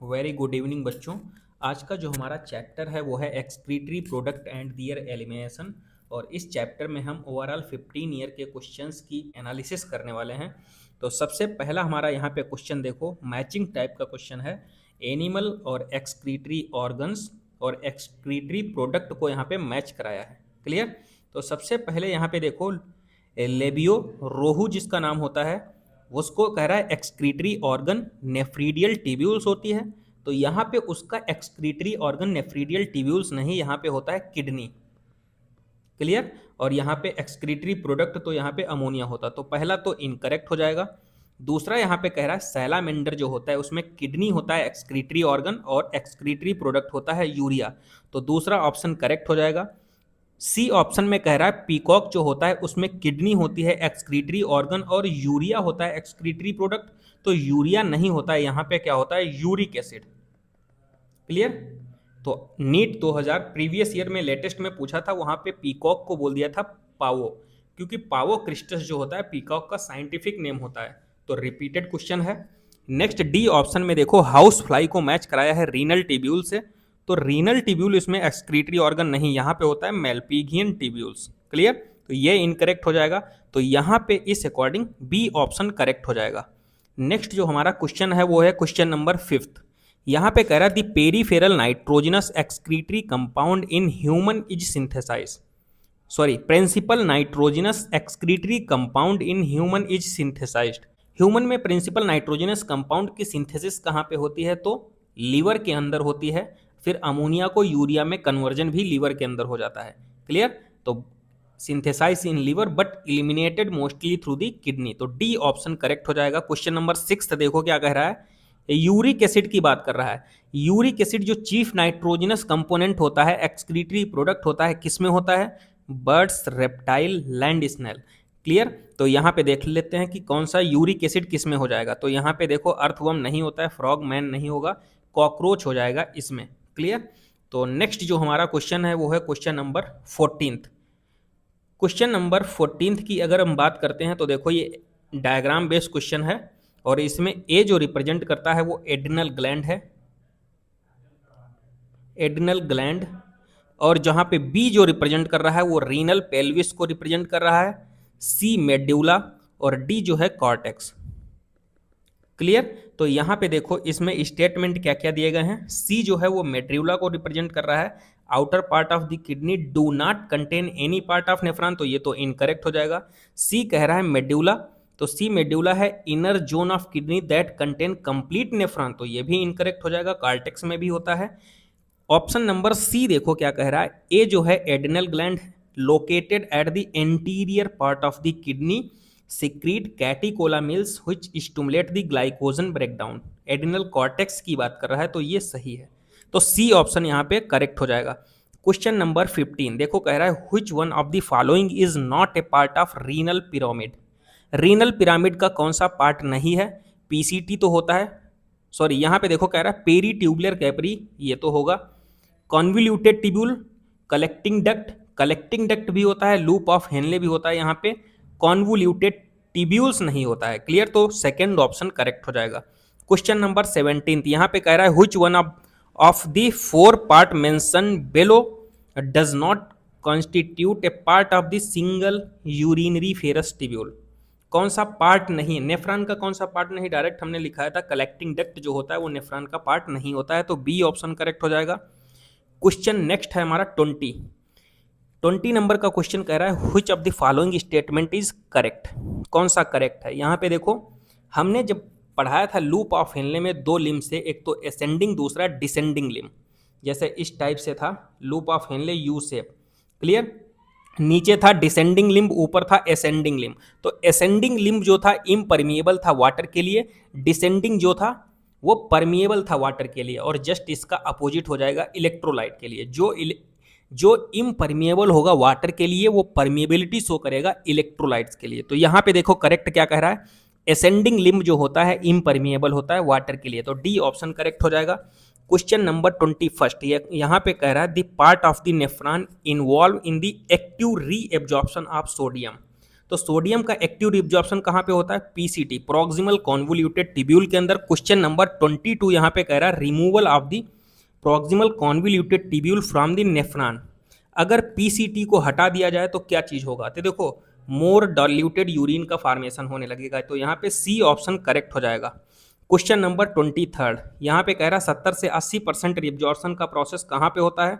Very good evening बच्चों। आज का जो हमारा चैप्टर है वो है excretory product and their elimination. और इस चैप्टर में हम ओवरऑल 15 ईयर के क्वेश्चंस की एनालिसिस करने वाले हैं। तो सबसे पहला हमारा यहाँ पे क्वेश्चन देखो, मैचिंग टाइप का क्वेश्चन है। एनिमल और एक्सक्रीटरी ऑर्गन्स और एक्सक्रीटरी प्रोडक्ट को यहाँ पे मैच कराया है। क्लियर। तो सबसे पहले यहाँ पे देखो, लेबियो रोहू जिसका नाम होता है उसको कह रहा है एक्सक्रीटरी ऑर्गन नेफ्रीडियल टिब्यूल्स होती है। तो यहाँ पे उसका एक्सक्रीटरी ऑर्गन नेफ्रीडियल टिब्यूल्स नहीं, यहाँ पे होता है किडनी। क्लियर। और यहाँ पे एक्सक्रीटरी प्रोडक्ट तो यहाँ पे अमोनिया होता, तो पहला तो इनकरेक्ट हो जाएगा। दूसरा यहाँ पे कह रहा है सैलामेंडर जो होता है उसमें किडनी होता है एक्सक्रीटरी ऑर्गन और एक्सक्रीटरी प्रोडक्ट होता है यूरिया, तो दूसरा ऑप्शन करेक्ट हो जाएगा। सी ऑप्शन में कह रहा है पीकॉक जो होता है उसमें किडनी होती है एक्सक्रीटरी ऑर्गन और यूरिया होता है एक्सक्रीटरी प्रोडक्ट, तो यूरिया नहीं होता है, यहाँ पे क्या होता है यूरिक एसिड। क्लियर। तो नीट 2000 प्रीवियस ईयर में लेटेस्ट में पूछा था, वहां पे पीकॉक को बोल दिया था पावो, क्योंकि पावो क्रिस्टस जो होता है पीकॉक का साइंटिफिक नेम होता है। तो रिपीटेड क्वेश्चन है। नेक्स्ट डी ऑप्शन में देखो, हाउस फ्लाई को मैच कराया है रीनल टिब्यूल से, तो रीनल टिब्यूल इसमें एक्सक्रीटरी ऑर्गन नहीं, यहाँ पे होता है मेल्पीगियन टिब्यूल्स। क्लियर। तो ये इनकरेक्ट हो जाएगा, तो यहाँ पे इस अकॉर्डिंग बी ऑप्शन करेक्ट हो जाएगा। नेक्स्ट जो हमारा क्वेश्चन है वो है क्वेश्चन नंबर 5। यहाँ पे कह रहा है the peripheral nitrogenous excretory compound in human is synthesize, sorry principal nitrogenous excretory compound in human is synthesized. Human में प्रिंसिपल नाइट्रोजनस कंपाउंड की सिंथेसिस कहाँ पे होती है, तो लीवर के अंदर होती है। फिर अमोनिया को यूरिया में कन्वर्जन भी लीवर के अंदर हो जाता है। क्लियर। तो synthesise in liver but eliminated mostly through the kidney, तो डी ऑप्शन करेक्ट हो जाएगा। क्वेश्चन नंबर 6 देखो क्या कह रहा है, यूरिक एसिड की बात कर रहा है। यूरिक एसिड जो चीफ नाइट्रोजनस कंपोनेंट होता है, एक्सक्रीटरी प्रोडक्ट होता है, किसमें होता है, birds, reptile, land snail. Clear. तो यहाँ पे देख लेते हैं कि कौन सा यूरिक एसिड किस में हो जाएगा। तो यहाँ पे देखो, अर्थवर्म नहीं होता है, फ्रॉग मैन नहीं होगा, कॉकरोच हो जाएगा इसमें। क्लियर। तो नेक्स्ट जो हमारा क्वेश्चन है वो है क्वेश्चन नंबर 14। क्वेश्चन नंबर 14 की अगर हम बात करते हैं तो देखो, ये डायग्राम बेस्ड क्वेश्चन है और इसमें ए जो रिप्रेजेंट करता है वो एड्रिनल ग्लैंड है, एड्रिनल ग्लैंड। और जहां पे बी जो रिप्रेजेंट कर रहा है वो रीनल पेल्विस को रिप्रेजेंट कर रहा है, सी मेड्यूला और डी जो है कॉर्टेक्स। क्लियर। तो यहां पे देखो इसमें स्टेटमेंट क्या क्या दिए गए हैं। सी जो है वो मेड्यूला को रिप्रेजेंट कर रहा है, outer part of the kidney do not contain any part of nephron, तो ये तो इनकरेक्ट हो जाएगा। सी कह रहा है मेड्यूला, तो सी मेड्यूला है inner zone of kidney that contain complete nephron, तो ये भी इनकरेक्ट हो जाएगा, कार्टेक्स में भी होता है। ऑप्शन नंबर सी देखो क्या कह रहा है, ए जो है adrenal gland located at the anterior part of the kidney secrete catecholamines which stimulate the glycogen breakdown. Adrenal cortex की बात कर रहा है, तो ये सही है, तो सी ऑप्शन यहाँ पे करेक्ट हो जाएगा। क्वेश्चन नंबर 15 देखो कह रहा है, which one of the following is not a part of renal pyramid. Renal pyramid का कौन सा पार्ट नहीं है, पीसीटी तो होता है, सॉरी यहाँ पे देखो कह रहा है पेरी ट्यूबुलर कैपरी, ये तो होगा। Convoluted tubule, collecting duct, collecting duct भी होता है, लूप ऑफ हेनले भी होता है, यहाँ पे कॉन्वोल्यूटेड टिब्यूल्स नहीं होता है। क्लियर। तो सेकंड ऑप्शन करेक्ट हो जाएगा। क्वेश्चन नंबर 17 यहाँ पे कह रहा है, which one of the 4 part mention below does not constitute a part of the single uriniferous tubule. कौन सा पार्ट नहीं, नेफ्रॉन का कौन सा पार्ट नहीं, डायरेक्ट हमने लिखाया था कलेक्टिंग डक्ट जो होता है वो नेफ्रॉन का पार्ट नहीं होता है, तो बी ऑप्शन करेक्ट हो जाएगा। क्वेश्चन नेक्स्ट है हमारा 20 नंबर का क्वेश्चन कह रहा है, which of the following statement is correct. कौन सा करेक्ट है, यहाँ पे देखो हमने जब पढ़ाया था लूप ऑफ हेनले में 2 लिम्ब से, एक तो असेंडिंग दूसरा डिसेंडिंग लिम्ब, जैसे इस टाइप से था loop of Henley U shape. Clear. नीचे था डिसेंडिंग लिम्ब, ऊपर था असेंडिंग लिम्ब। तो असेंडिंग लिम्ब जो था इम्परमिएबल था वाटर के लिए, डिसेंडिंग जो था वो परमिएबल था वाटर के लिए, और जस्ट इसका अपोजिट हो जाएगा इलेक्ट्रोलाइट के लिए। जो इम्परमिएबल होगा वाटर के लिए वो परमिएबिलिटी शो करेगा इलेक्ट्रोलाइट्स के लिए। तो यहाँ पे देखो करेक्ट क्या कह रहा है, असेंडिंग लिम्ब जो होता है इम्परमिएबल होता है वाटर के लिए, तो डी ऑप्शन करेक्ट हो जाएगा। क्वेश्चन नंबर 21 यहाँ पे कह रहा है, the part of the nephron involve in the active reabsorption of sodium. तो सोडियम का एक्टिव रिब्जॉर्प्शन कहाँ पे होता है? पीसीटी, प्रॉक्सिमल कॉन्वोल्यूटेड टिब्यूल के अंदर। क्वेश्चन नंबर 22 यहाँ पे कह रहा है removal of the proximal convoluted tubule from the nephron. अगर पीसीटी को हटा दिया जाए तो क्या चीज होगा? तो देखो मोर डाइल्यूटेड यूरिन का फॉर्मेशन होने लगेगा, तो यहाँ पे सी ऑप्शन करेक्ट हो जाएगा। क्वेश्चन नंबर 23 यहाँ पे कह रहा है 70 से 80% रिब्जॉर्प्शन का प्रोसेस कहाँ पे होता है?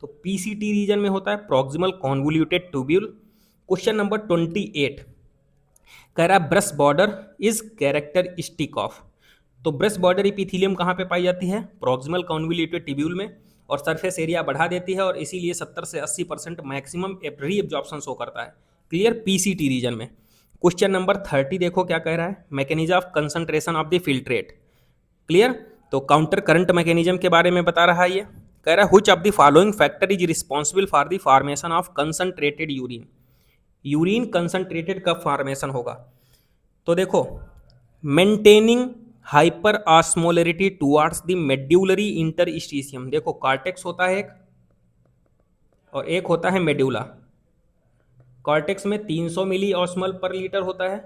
तो पीसीटी रीजन में होता है, proximal convoluted tubule. Question number 28 कह रहा है brush border is characteristic of. तो ब्रश बॉर्डर इपिथीलियम कहाँ पे पाई जाती है? प्रॉक्सिमल कॉन्वोल्यूटेड ट्यूब्यूल में, और सरफेस एरिया बढ़ा देती है और इसीलिए 70 से 80% मैक्सिमम रीअब्जॉर्प्शन शो करता है। क्लियर? पीसीटी रीजन में। क्वेश्चन नंबर 30 देखो क्या कह रहा है, mechanism of concentration of the filtrate. Clear? तो काउंटर करंट मैकेनिज्म के बारे में बता रहा है ये। कह रहा है which of the following factor is responsible for the formation of concentrated urine. Urine concentrated कब फॉर्मेशन होगा? तो देखो maintaining hyper osmolarity towards the medullary interstitium. देखो कॉर्टेक्स होता है एक, और एक होता है मेड्यूला। कॉर्टेक्स में 300 मिली ऑस्मोल पर लीटर होता है,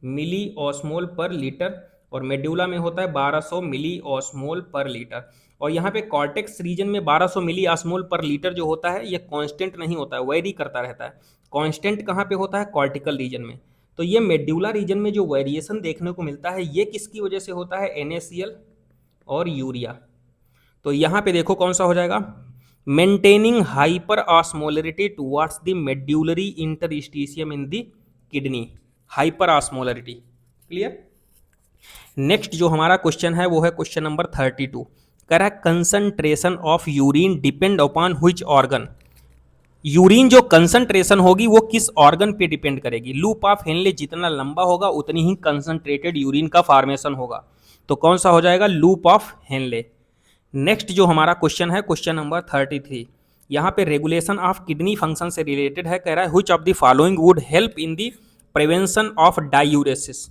मिली ऑस्मोल पर लीटर, और मेड्यूला में होता है 1200 मिली ऑस्मोल पर लीटर। और यहाँ पे कॉर्टेक्स रीजन में 1200 मिली ऑस्मोल पर लीटर जो होता है ये कांस्टेंट नहीं होता है, वेरी करता रहता है। कांस्टेंट कहाँ पे होता है? कॉर्टिकल रीजन में। तो ये मेड्यूला रीजन में जो वेरिएशन देखने को मिलता है ये किसकी वजह से होता है? NaCl और यूरिया। तो यहाँ पे देखो कौन सा हो जाएगा, maintaining hyper osmolarity towards the medullary interstitium in the kidney, hyper osmolarity. Clear? Next जो हमारा क्वेश्चन है वो है क्वेश्चन नंबर 32। कह रहा है concentration of urine depend upon which organ. Urine जो कंसंट्रेशन होगी वो किस ऑर्गन पे डिपेंड करेगी? लूप ऑफ हेनले जितना लंबा होगा उतनी ही कंसंट्रेटेड यूरिन का फॉर्मेशन होगा। तो कौन सा हो जाएगा? Loop of Henley. नेक्स्ट जो हमारा क्वेश्चन है क्वेश्चन नंबर 33, यहाँ पे रेगुलेशन ऑफ किडनी फंक्शन से रिलेटेड है। कह रहा है which of the following would help in the prevention of diuresis.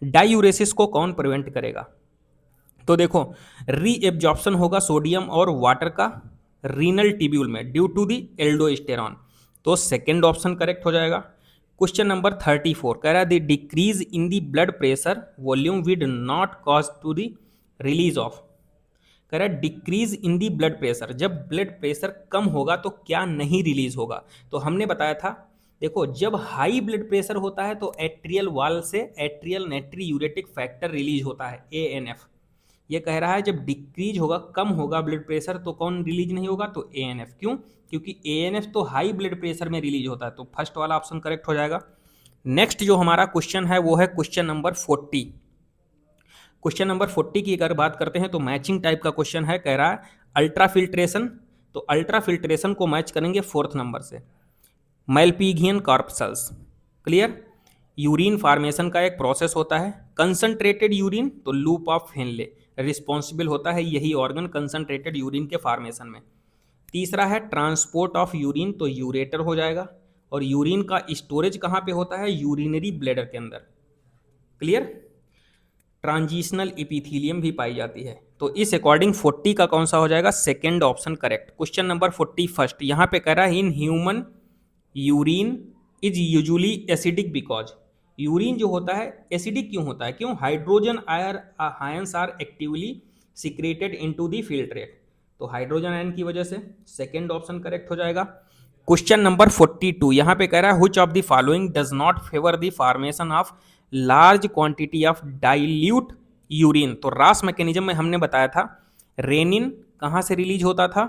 Diuresis को कौन प्रिवेंट करेगा? तो देखो रीएब्जॉर्प्शन होगा सोडियम और वाटर का रीनल टिब्यूल में ड्यू टू दी एल्डोस्टेरॉन। तो सेकेंड ऑप्शन करेक्ट हो जाएगा। क्वेश्चन नंबर 34 कह रहा है the decrease in the blood pressure volume will not cause to the release of. कह रहा है decrease in the blood pressure, जब ब्लड प्रेशर कम होगा तो क्या नहीं रिलीज होगा? तो हमने बताया था देखो जब हाई ब्लड प्रेशर होता है तो एट्रियल वॉल से एट्रियल नेट्री यूरेटिक फैक्टर रिलीज होता है, ANF। ये कह रहा है जब डिक्रीज होगा, कम होगा ब्लड प्रेशर तो कौन रिलीज नहीं होगा? तो ANF। क्यों? क्योंकि ANF तो हाई ब्लड प्रेशर में रिलीज होता है। तो फर्स्ट वाला ऑप्शन करेक्ट हो जाएगा। नेक्स्ट जो हमारा क्वेश्चन है वो है क्वेश्चन नंबर 40। क्वेश्चन नंबर 40 की अगर बात करते हैं तो मैचिंग टाइप का क्वेश्चन है। कह रहा है अल्ट्रा फिल्ट्रेशन, तो अल्ट्रा फिल्ट्रेशन को मैच करेंगे 4th नंबर से, मैल्पीघियन कॉर्पसल्स। क्लियर? यूरिन फॉर्मेशन का एक प्रोसेस होता है। कंसंट्रेटेड यूरिन तो लूप ऑफ हेनले रिस्पॉन्सिबल होता है यही ऑर्गन कंसंट्रेटेड यूरिन के फॉर्मेशन में। तीसरा है ट्रांसपोर्ट ऑफ यूरिन, तो यूरेटर हो जाएगा। और यूरिन का स्टोरेज कहाँ पे होता है? यूरिनरी ब्लैडर के अंदर। क्लियर? ट्रांजिशनल इपिथीलियम भी पाई जाती है। तो इस अकॉर्डिंग 40 का कौन सा हो जाएगा? Second option correct. Question number 41 यहाँ पे कह रहा है in human urine is usually acidic because. Urine जो होता है एसिडिक क्यों होता है? क्यों? Hydrogen ions are actively secreted into the filtrate. तो हाइड्रोजन आयन की वजह से सेकेंड ऑप्शन करेक्ट हो जाएगा। क्वेश्चन नंबर 42 यहाँ पे कह रहा है which of the following does not favour the formation of large quantity of dilute urine. तो रास मैकेनिज्म में हमने बताया था रेनिन कहाँ से रिलीज होता था?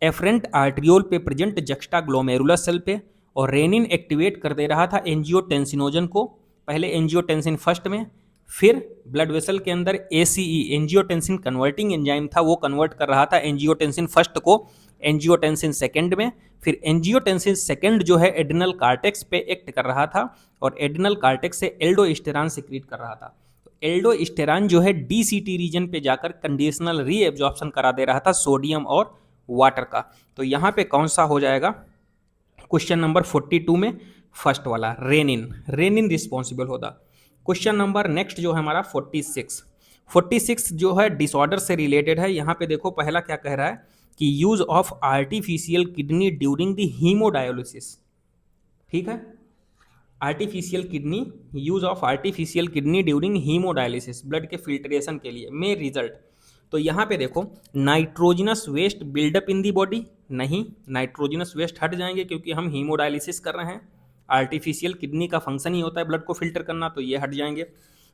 एफरेंट आर्ट्रियोल पे प्रेजेंट जक्स्टा ग्लोमेरुलर सेल पे, और रेनिन एक्टिवेट कर दे रहा था एंजियोटेंसिनोजन को। पहले एंजियोटेंसिन फर्स्ट में, फिर ब्लड वेसल के अंदर ACE एंजियोटेंसिन कन्वर्टिंग एंजाइम था, वो कन्वर्ट कर रहा था एंजियोटेंसिन फर्स्ट को एंजियोटेंसिन सेकेंड में। फिर एंजियोटेंसिन सेकेंड जो है एड्रिनल कार्टेक्स पे एक्ट कर रहा था और एड्रिनल कार्टेक्स से एल्डोस्टेरॉन सिक्रीट कर रहा था। तो एल्डोस्टेरॉन जो है DCT रीजन पे जाकर कंडीशनल रीएब्जॉर्प्शन करा दे रहा था सोडियम और वाटर का। तो यहाँ पे कौन सा हो जाएगा? क्वेश्चन नंबर 42 में फर्स्ट वाला रेनिन, रेनिन रिस्पॉन्सिबल होता। क्वेश्चन नंबर नेक्स्ट जो है हमारा 46 जो है डिसऑर्डर से रिलेटेड है। यहाँ पे देखो पहला क्या कह रहा है कि use of artificial kidney during the haemodialysis. ठीक है, artificial kidney, use of artificial kidney during haemodialysis, blood के फिल्ट्रेशन के लिए, में रिजल्ट। तो यहाँ पे देखो, nitrogenous waste buildup in the body, नहीं, नाइट्रोजनस वेस्ट हट जाएंगे क्योंकि हम हीमोडायलिसिस कर रहे हैं। आर्टिफिशियल किडनी का फंक्शन ही होता है ब्लड को फिल्टर करना, तो ये हट जाएंगे।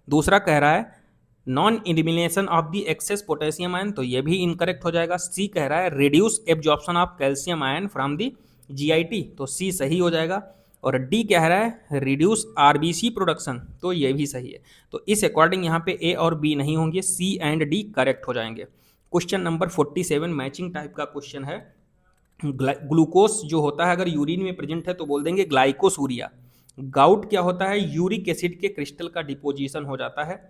दूसरा कह रहा है non elimination of the access potassium ion, तो ये भी इनकरेक्ट हो जाएगा। सी कह रहा है reduce absorption of calcium ion from the GIT, तो सी सही हो जाएगा। और डी कह रहा है रिड्यूस आरबीसी प्रोडक्शन, तो ये भी सही है। तो इस अकॉर्डिंग यहाँ पे ए और बी नहीं होंगे, सी एंड डी करेक्ट हो जाएंगे। क्वेश्चन नंबर 47 मैचिंग टाइप का क्वेश्चन है। ग्लूकोस जो होता है अगर यूरिन में प्रेजेंट है तो बोल देंगे ग्लाइकोसूरिया। गाउट क्या होता है, यूरिक एसिड के क्रिस्टल का डिपोजिशन हो जाता है,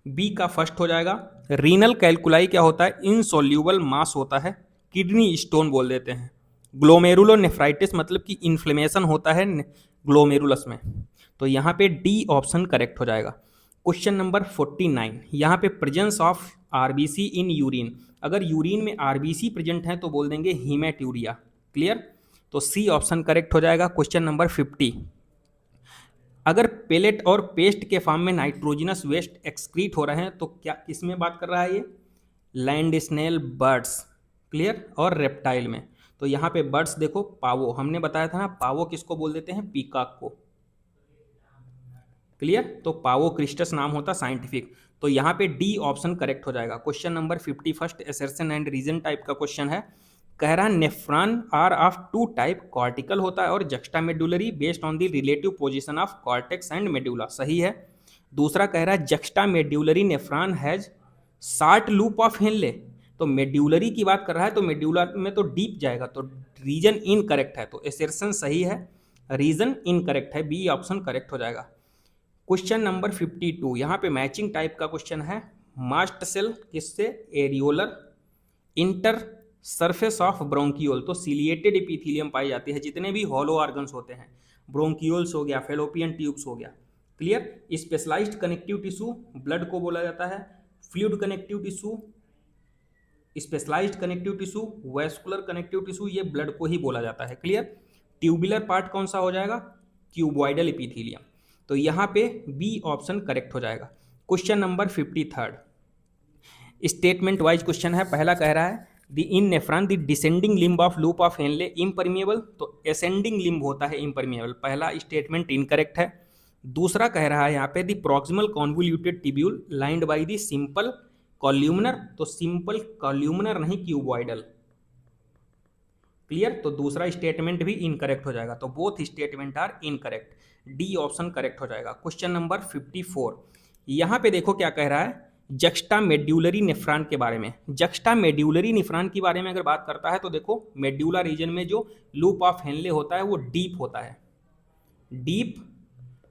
बी का फर्स्ट हो जाएगा। रीनल कैलकुलाई क्या होता है, इनसोल्यूबल मास होता है, किडनी स्टोन बोल देते हैं। ग्लोमेरुलोनेफ्राइटिस मतलब कि इन्फ्लेमेशन होता है ग्लोमेरुलस में, तो यहाँ पे डी ऑप्शन करेक्ट हो जाएगा। क्वेश्चन नंबर 49, यहाँ पे presence of RBC in urine, अगर यूरिन में आरबीसी प्रेजेंट है तो बोल देंगे हीमेट्यूरिया, क्लियर, तो सी ऑप्शन करेक्ट हो जाएगा। क्वेश्चन नंबर 50, अगर पेलेट और पेस्ट के फॉर्म में नाइट्रोजनस वेस्ट एक्सक्रीट हो रहे हैं तो क्या किसमें बात कर रहा है ये, लैंड स्नेल, बर्ड्स, क्लियर, और रेप्टाइल में। तो यहाँ पे बर्ड्स देखो, पावो, हमने बताया था ना पावो किसको बोल देते हैं, पीकॉक को, क्लियर, तो पावो क्रिस्टस नाम होता साइंटिफिक, तो यहाँ पे डी ऑप्शन करेक्ट हो जाएगा। Question number 51 assertion and reason type का क्वेश्चन है। कह रहा है nephron are of two type, cortical होता है और juxtamedullary based on the relative position of cortex and medulla, सही है। दूसरा कह रहा है juxtamedullary nephron has short loop of Henle, तो मेड्यूलरी की बात कर रहा है तो मेड्यूलर में तो डीप जाएगा, तो रीजन इनकरेक्ट है, तो एसर्शन सही है, रीजन इनकरेक्ट है, बी ऑप्शन करेक्ट हो जाएगा। क्वेश्चन नंबर 52, यहाँ पे मैचिंग टाइप का क्वेश्चन है। मास्ट सेल किससे, areolar inter surface of bronchiole, तो सिलिएटेड एपिथेलियम पाई जाती है जितने भी हॉलो ऑर्गन्स होते हैं, ब्रोंकियोल्स हो गया, फेलोपियन ट्यूब्स हो गया, clear. Specialised connective tissue blood को बोला जाता है, fluid connective tissue, specialised connective tissue, vascular connective tissue, ये ब्लड को ही बोला जाता है, क्लियर। ट्यूबुलर पार्ट कौन सा हो जाएगा, क्यूबॉइडल एपिथेलियम, तो यहाँ पे बी ऑप्शन करेक्ट हो जाएगा। Question number 53 statement wise question है। पहला कह रहा है the in nephron the descending limb of loop of Henley impermeable, तो असेंडिंग लिम्ब होता है इम्परमिएबल, पहला स्टेटमेंट इनकरेक्ट है। दूसरा कह रहा है यहाँ पे the proximal convoluted tubule lined by the simple columnar, तो सिंपल कॉल्यूमनर नहीं क्यूबॉइडल, क्लियर, तो दूसरा स्टेटमेंट भी इनकरेक्ट हो जाएगा, तो both statement are incorrect, D option correct हो जाएगा। क्वेश्चन नंबर 54, यहाँ पे देखो क्या कह रहा है, जक्स्टा मेड्यूलरी नेफ्रॉन के बारे में। जक्स्टा मेड्यूलरी नेफ्रॉन के बारे में अगर बात करता है तो देखो मेड्यूला रीजन में जो लूप ऑफ हेनले होता है वो डीप होता है, डीप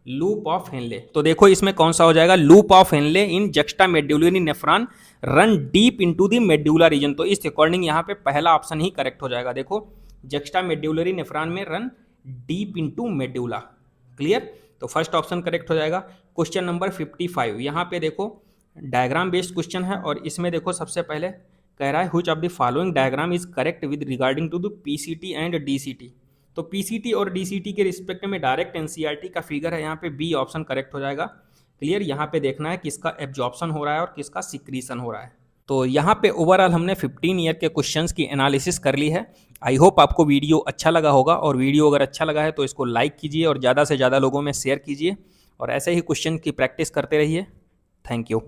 लूप ऑफ हेनले, तो देखो इसमें कौन सा हो जाएगा, loop of Henle in juxtamedullary nephron run deep into the medulla region, तो इस अकॉर्डिंग यहाँ पे पहला ऑप्शन ही करेक्ट हो जाएगा। देखो जक्स्टा मेड्यूलरी नेफ्रॉन में run deep into medulla, clear, तो फर्स्ट ऑप्शन करेक्ट हो जाएगा। क्वेश्चन नंबर 55, यहाँ पे देखो डायग्राम बेस्ड क्वेश्चन है और इसमें देखो सबसे पहले कह रहा है which of the following diagram is correct with regarding to the PCT and DCT, तो पीसीटी और डीसीटी के रिस्पेक्ट में डायरेक्ट एनसीईआरटी का फिगर है, यहाँ पे बी ऑप्शन करेक्ट हो जाएगा, क्लियर। यहाँ पे देखना है किसका एब्जॉर्प्शन हो रहा है और किसका सिक्रीशन हो रहा है। तो यहाँ पे ओवरऑल हमने 15 ईयर के क्वेश्चंस की एनालिसिस कर ली है। आई होप आपको वीडियो अच्छा लगा होगा, और वीडियो अगर अच्छा लगा है तो इसको लाइक कीजिए और ज़्यादा से ज़्यादा लोगों में शेयर कीजिए, और ऐसे ही क्वेश्चन की प्रैक्टिस करते रहिए। Thank you.